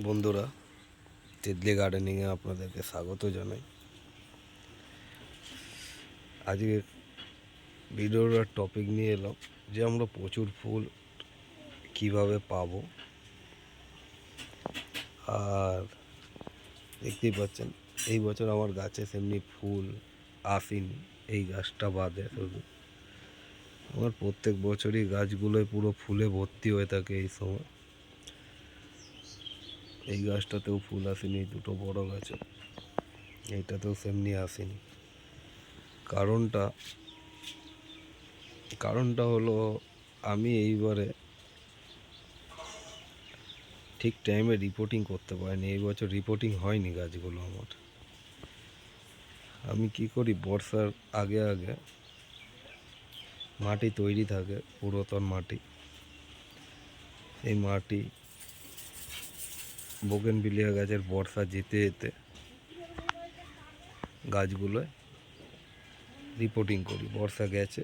বন্ধুরা, তিতলি গার্ডেনিংয়ে আপনাদেরকে স্বাগত জানাই। আজকে ভিডিওর টপিক নিয়ে এলাম যে আমরা প্রচুর ফুল কিভাবে পাবো। আর দেখতেই পাচ্ছেন এই বছর আমার গাছে সেমনি ফুল আসেনি, এই গাছটা বাদে। শুধু আমার প্রত্যেক বছরই গাছগুলোয় পুরো ফুলে ভর্তি হয়ে থাকে এই সময়। এই গাছটাতেও ফুল আসেনি, দুটো বড় গাছে, এইটাতেও সেমনি আসেনি। কারণটা হলো আমি এইবারে ঠিক টাইমে রিপোর্টিং করতে পারিনি। এই বছর রিপোর্টিং হয়নি গাছগুলো আমার। আমি কি করি, বর্ষার আগে আগে মাটি তৈরি থাকে, পুরাতন মাটি, এই মাটি বোগেনভিলিয়া গাছের বর্ষা যেতে যেতে গাছগুলোয় রিপোর্টিং করি। বর্ষা গেছে,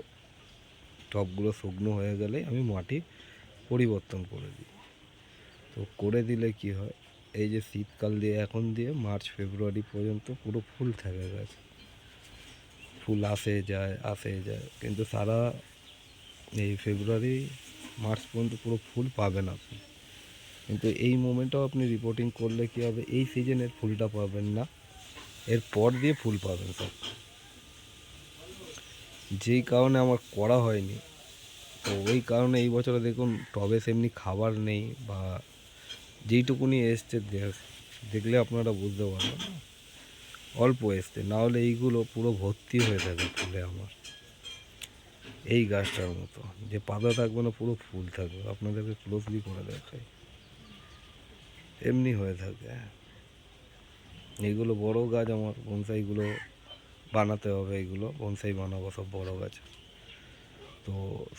টবগুলো শুকনো হয়ে গেলে আমি মাটি পরিবর্তন করে দিই। তো করে দিলে কি হয়, এই যে শীতকাল দিয়ে এখন দিয়ে মার্চ ফেব্রুয়ারি পর্যন্ত পুরো ফুল থাকে গাছ, ফুল আসে যায়, কিন্তু সারা এই ফেব্রুয়ারি মার্চ পর্যন্ত পুরো ফুল পাবেন আপনি। কিন্তু এই মোমেন্টেও আপনি রিপোর্টিং করলে কি হবে, এই সিজনের ফুলটা পাবেন না, এর পর দিয়ে ফুল পাবেন সব। যেই কারণে আমার করা হয়নি, তো ওই কারণে এই বছরে দেখুন টবে সেমনি খাবার নেই, বা যেইটুকুনি এসছে দেখলে আপনারা বুঝতে পারবেন, অল্প এসছে। নাহলে এইগুলো পুরো ভর্তি হয়ে থাকে ফুলে আমার। এই গাছটার মতো যে পাতা থাকবে না, পুরো ফুল থাকবে। আপনাদেরকে ক্লোজলি করে দেখাই, এমনি হয়ে থাকে। এইগুলো বড় গাছ আমার, বনসাইগুলো বানাতে হবে, এইগুলো বনসাই বানাবো সব বড় গাছ। তো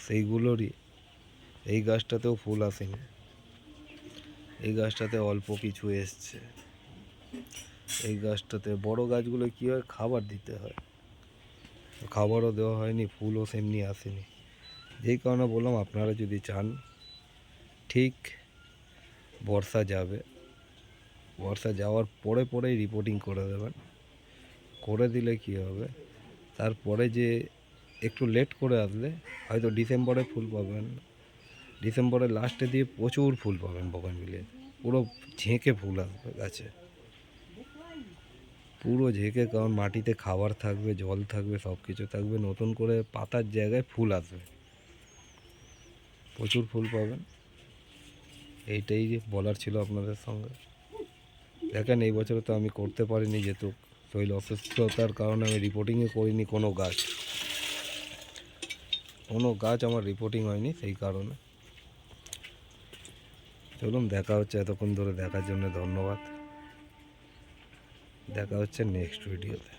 সেইগুলোরই এই গাছটাতেও ফুল আসেনি, এই গাছটাতে অল্প কিছু এসছে। এই গাছটাতে বড় গাছগুলো কী হয়, খাবার দিতে হয়, খাবারও দেওয়া হয়নি, ফুলও সেমনি আসেনি। যেই কারণে বললাম, আপনারা যদি চান ঠিক বর্ষা যাবে, বর্ষা যাওয়ার পরেই রিপোর্টিং করে দেবেন। করে দিলে কি হবে, তারপরে যে একটু লেট করে আসলে হয়তো ডিসেম্বরে ফুল পাবেন, ডিসেম্বরের লাস্টে দিয়ে প্রচুর ফুল পাবেন বোগানভিলিয়া, পুরো ঝেঁকে ফুল আসবে গাছে, পুরো ঝেঁকে। কারণ মাটিতে খাবার থাকবে, জল থাকবে, সব কিছু থাকবে, নতুন করে পাতার জায়গায় ফুল আসবে, প্রচুর ফুল পাবেন। এইটাই বলার ছিল আপনাদের সঙ্গে। দেখেন এই বছরে তো আমি করতে পারিনি, যেহেতু শরীর অসুস্থতার কারণে আমি রিপোর্টিংও করিনি কোনো গাছ আমার রিপোর্টিং হয়নি, সেই কারণে। চলুন, দেখা হচ্ছে। এতক্ষণ ধরে দেখার জন্য ধন্যবাদ। দেখা হচ্ছে নেক্সট ভিডিওতে।